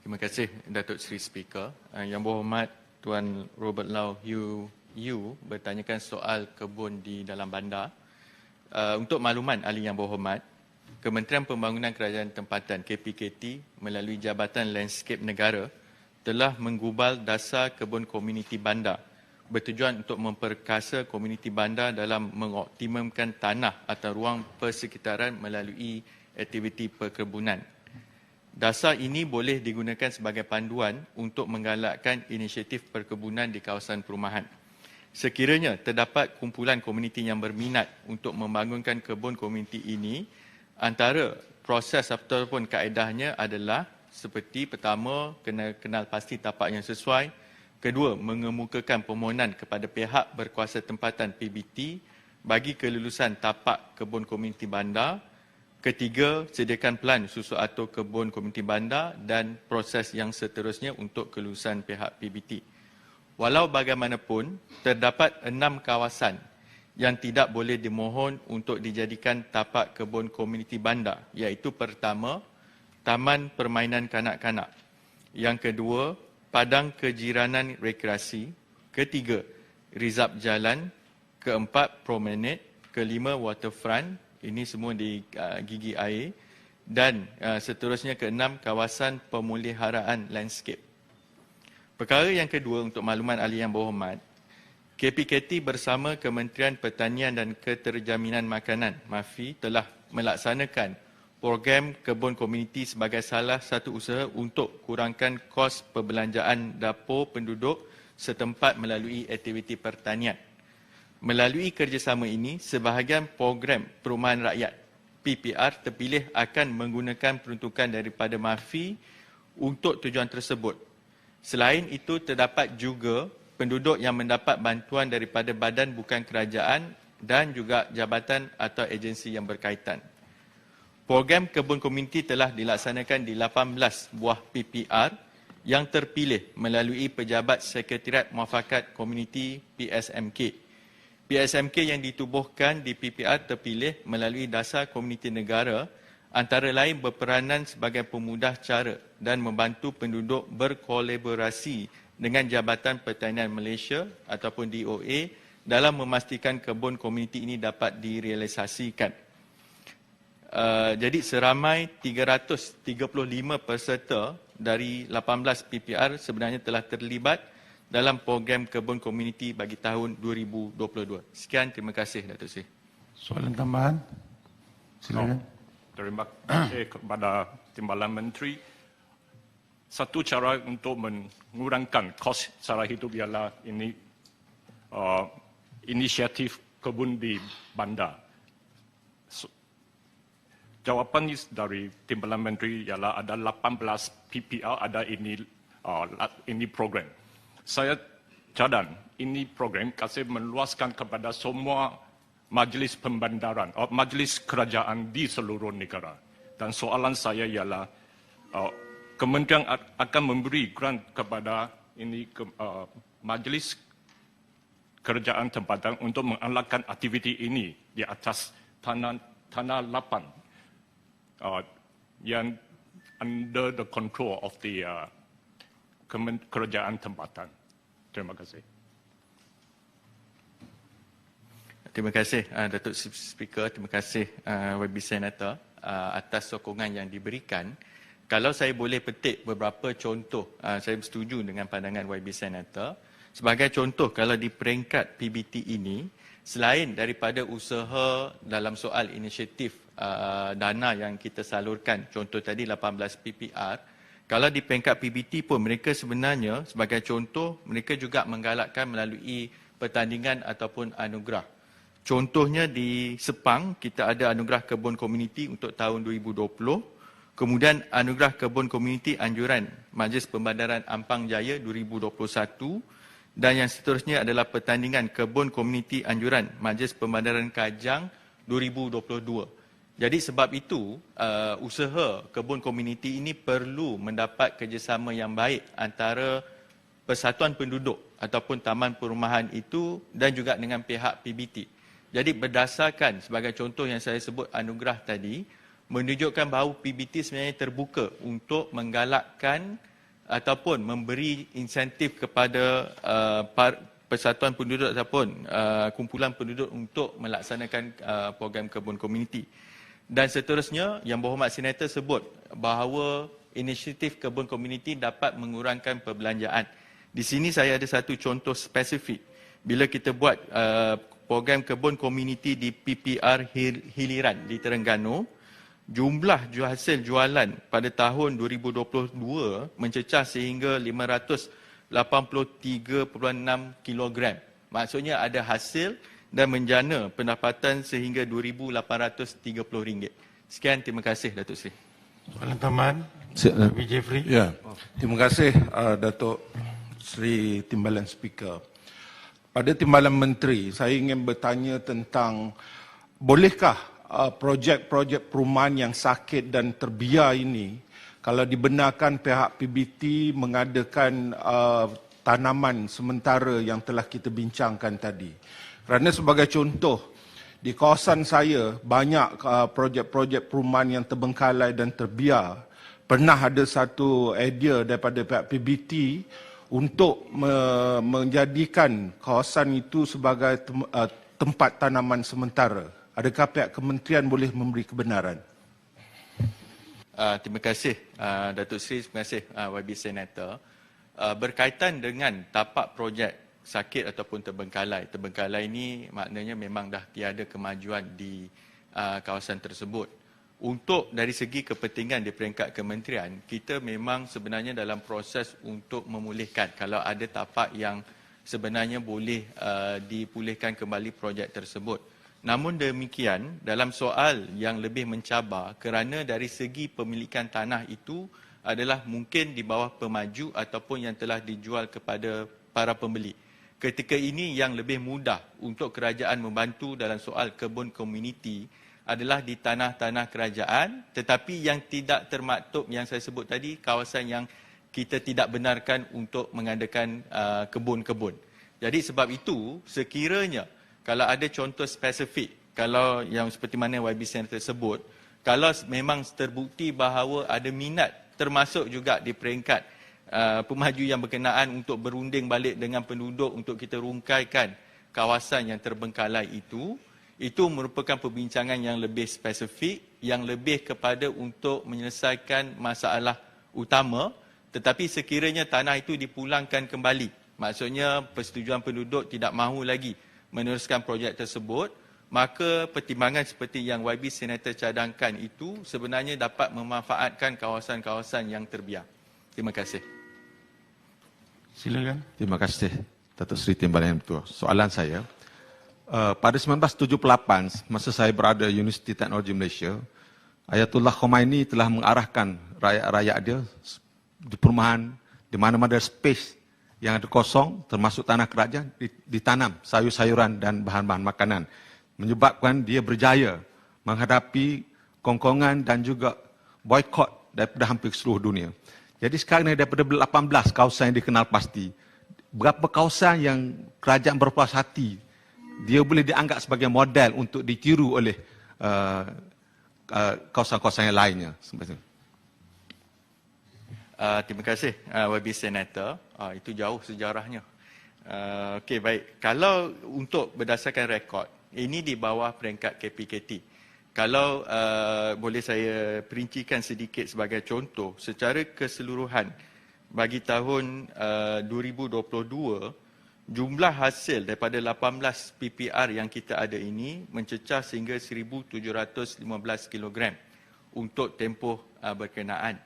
Terima kasih Datuk Seri Speaker. Yang berhormat Tuan Robert Lau You bertanyakan soal kebun di dalam bandar. Untuk makluman ahli yang berhormat, Kementerian Pembangunan Kerajaan Tempatan KPKT melalui Jabatan Landscape Negara telah menggubal dasar kebun komuniti bandar bertujuan untuk memperkasa komuniti bandar dalam mengoptimumkan tanah atau ruang persekitaran melalui aktiviti perkebunan. Dasar ini boleh digunakan sebagai panduan untuk menggalakkan inisiatif perkebunan di kawasan perumahan. Sekiranya terdapat kumpulan komuniti yang berminat untuk membangunkan kebun komuniti ini, antara proses ataupun kaedahnya adalah seperti pertama, kena kenal pasti tapak yang sesuai. Kedua, mengemukakan permohonan kepada pihak berkuasa tempatan PBT bagi kelulusan tapak kebun komuniti bandar. Ketiga, sediakan pelan susu atau kebun komuniti bandar dan proses yang seterusnya untuk kelulusan pihak PBT. Walau bagaimanapun, terdapat 6 kawasan yang tidak boleh dimohon untuk dijadikan tapak kebun komuniti bandar, iaitu pertama, Taman Permainan Kanak-kanak. Yang kedua, Padang Kejiranan Rekreasi. Ketiga, Rizab Jalan. Keempat, Promenade. Kelima, Waterfront. Ini semua di gigi air. Dan seterusnya keenam, kawasan pemeliharaan landscape. Perkara yang kedua untuk makluman ahli yang berhormat, KPKT bersama Kementerian Pertanian dan Keterjaminan Makanan (MAFI) telah melaksanakan program kebun komuniti sebagai salah satu usaha untuk kurangkan kos perbelanjaan dapur penduduk setempat melalui aktiviti pertanian. Melalui kerjasama ini, sebahagian program perumahan rakyat PPR terpilih akan menggunakan peruntukan daripada MAFI untuk tujuan tersebut. Selain itu, terdapat juga penduduk yang mendapat bantuan daripada badan bukan kerajaan dan juga jabatan atau agensi yang berkaitan. Program kebun komuniti telah dilaksanakan di 18 buah PPR yang terpilih melalui Pejabat Sekretariat Muafakat Komuniti PSMK. PSMK yang ditubuhkan di PPR terpilih melalui dasar komuniti negara antara lain berperanan sebagai pemudah cara dan membantu penduduk berkolaborasi dengan Jabatan Pertanian Malaysia ataupun DOA dalam memastikan kebun komuniti ini dapat direalisasikan. Jadi seramai 335 peserta dari 18 PPR sebenarnya telah terlibat dalam program kebun komuniti bagi tahun 2022. Sekian, terima kasih Datuk Seri. Soalan tambahan? Silakan. Terima kasih kepada Timbalan Menteri. Satu cara untuk mengurangkan kos sara hidup ialah ini inisiatif kebun di bandar. Jawapan dari Timbalan Menteri ialah ada 18 PPR, ada ini program. Saya cadang ini program kasih meluaskan kepada semua majlis pembandaran, majlis kerajaan di seluruh negara. Dan soalan saya ialah kementerian akan memberi grant kepada majlis kerajaan tempatan untuk mengalahkan aktiviti ini di atas tanah lapang yang under the control of the kerajaan tempatan. Terima kasih. Terima kasih Datuk Speaker, terima kasih YB Senator atas sokongan yang diberikan. Kalau saya boleh petik beberapa contoh, saya bersetuju dengan pandangan YB Senator. Sebagai contoh, kalau di peringkat PBT ini, selain daripada usaha dalam soal inisiatif dana yang kita salurkan, contoh tadi 18 PPR, kalau di peringkat PBT pun mereka sebenarnya sebagai contoh, mereka juga menggalakkan melalui pertandingan ataupun anugerah. Contohnya di Sepang, kita ada anugerah kebun komuniti untuk tahun 2020. Kemudian anugerah kebun komuniti anjuran Majlis Pembandaran Ampang Jaya 2021. Dan yang seterusnya adalah pertandingan kebun komuniti anjuran Majlis Pembandaran Kajang 2022. Jadi sebab itu, usaha kebun komuniti ini perlu mendapat kerjasama yang baik antara persatuan penduduk ataupun taman perumahan itu dan juga dengan pihak PBT. Jadi berdasarkan sebagai contoh yang saya sebut anugerah tadi, menunjukkan bahawa PBT sebenarnya terbuka untuk menggalakkan ataupun memberi insentif kepada persatuan penduduk ataupun kumpulan penduduk untuk melaksanakan program kebun komuniti. Dan seterusnya, Yang Berhormat Senator sebut bahawa inisiatif kebun komuniti dapat mengurangkan perbelanjaan. Di sini saya ada satu contoh spesifik. Bila kita buat program kebun komuniti di PPR Hiliran di Terengganu, jumlah hasil jualan pada tahun 2022 mencecah sehingga 583.6 kilogram. Maksudnya ada hasil dan menjana pendapatan sehingga RM2,830. Sekian, terima kasih Datuk Seri. Soalan tambahan, Habib Jeffrey. Ya, terima kasih Datuk Seri Timbalan Speaker. Pada Timbalan Menteri, saya ingin bertanya tentang bolehkah projek-projek perumahan yang sakit dan terbiar ini kalau dibenarkan pihak PBT mengadakan tanaman sementara yang telah kita bincangkan tadi. Kerana sebagai contoh, di kawasan saya banyak projek-projek perumahan yang terbengkalai dan terbiar. Pernah ada satu idea daripada pihak PBT untuk menjadikan kawasan itu sebagai tempat tanaman sementara. Adakah pihak kementerian boleh memberi kebenaran? Terima kasih Datuk Seri, terima kasih YB Senator. Berkaitan dengan tapak projek sakit ataupun terbengkalai. Terbengkalai ini maknanya memang dah tiada kemajuan di kawasan tersebut. Untuk dari segi kepentingan di peringkat kementerian, kita memang sebenarnya dalam proses untuk memulihkan kalau ada tapak yang sebenarnya boleh dipulihkan kembali projek tersebut. Namun demikian, dalam soal yang lebih mencabar, kerana dari segi pemilikan tanah itu adalah mungkin di bawah pemaju ataupun yang telah dijual kepada para pembeli. Ketika ini yang lebih mudah untuk kerajaan membantu dalam soal kebun komuniti adalah di tanah-tanah kerajaan, tetapi yang tidak termaktub yang saya sebut tadi, kawasan yang kita tidak benarkan untuk mengadakan kebun-kebun. Jadi sebab itu, sekiranya kalau ada contoh spesifik, kalau yang seperti mana YB Senator sebut, kalau memang terbukti bahawa ada minat, termasuk juga di peringkat pemaju yang berkenaan untuk berunding balik dengan penduduk untuk kita rungkaikan kawasan yang terbengkalai itu merupakan perbincangan yang lebih spesifik, yang lebih kepada untuk menyelesaikan masalah utama, tetapi sekiranya tanah itu dipulangkan kembali, maksudnya persetujuan penduduk tidak mahu lagi meneruskan projek tersebut, maka pertimbangan seperti yang YB Senator cadangkan itu sebenarnya dapat memanfaatkan kawasan-kawasan yang terbiar. Terima kasih. Silakan. Terima kasih Datuk Seri Timbalan Ketua. Soalan saya, pada 1978, masa saya berada di Universiti Teknologi Malaysia, Ayatullah Khomeini telah mengarahkan rakyat-rakyat dia di perumahan, di mana-mana ada space yang ada kosong, termasuk tanah kerajaan, ditanam sayur-sayuran dan bahan-bahan makanan. Menyebabkan dia berjaya menghadapi kongkongan dan juga boikot daripada hampir seluruh dunia. Jadi sekarang ini daripada 18 kawasan yang dikenal pasti, berapa kawasan yang kerajaan berpuas hati, dia boleh dianggap sebagai model untuk ditiru oleh kawasan-kawasan yang lainnya. Terima kasih YB Senator. Itu jauh sejarahnya. Okey, baik. Kalau untuk berdasarkan rekod, ini di bawah peringkat KPKT. Kalau boleh saya perincikan sedikit sebagai contoh, secara keseluruhan bagi tahun 2022, jumlah hasil daripada 18 PPR yang kita ada ini mencecah sehingga 1,715 kg untuk tempoh berkenaan.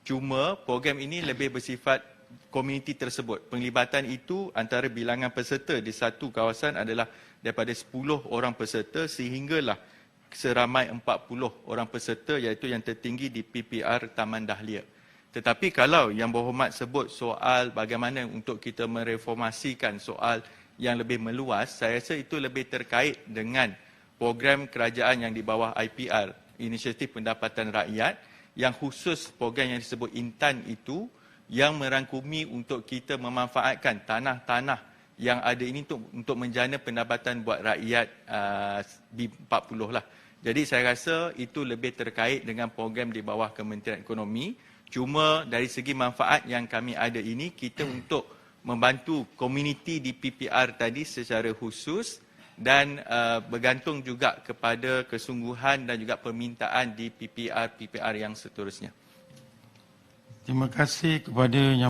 Cuma program ini lebih bersifat komuniti tersebut. Penglibatan itu antara bilangan peserta di satu kawasan adalah daripada 10 orang peserta sehinggalah seramai 40 orang peserta, iaitu yang tertinggi di PPR Taman Dahlia. Tetapi kalau Yang Berhormat sebut soal bagaimana untuk kita mereformasikan soal yang lebih meluas, saya rasa itu lebih terkait dengan program kerajaan yang di bawah IPR, Inisiatif Pendapatan Rakyat, yang khusus program yang disebut Intan itu, yang merangkumi untuk kita memanfaatkan tanah-tanah yang ada ini untuk menjana pendapatan buat rakyat B40 lah. Jadi saya rasa itu lebih terkait dengan program di bawah Kementerian Ekonomi. Cuma dari segi manfaat yang kami ada ini, kita untuk membantu komuniti di PPR tadi secara khusus dan bergantung juga kepada kesungguhan dan juga permintaan di PPR yang seterusnya. Terima kasih kepada yang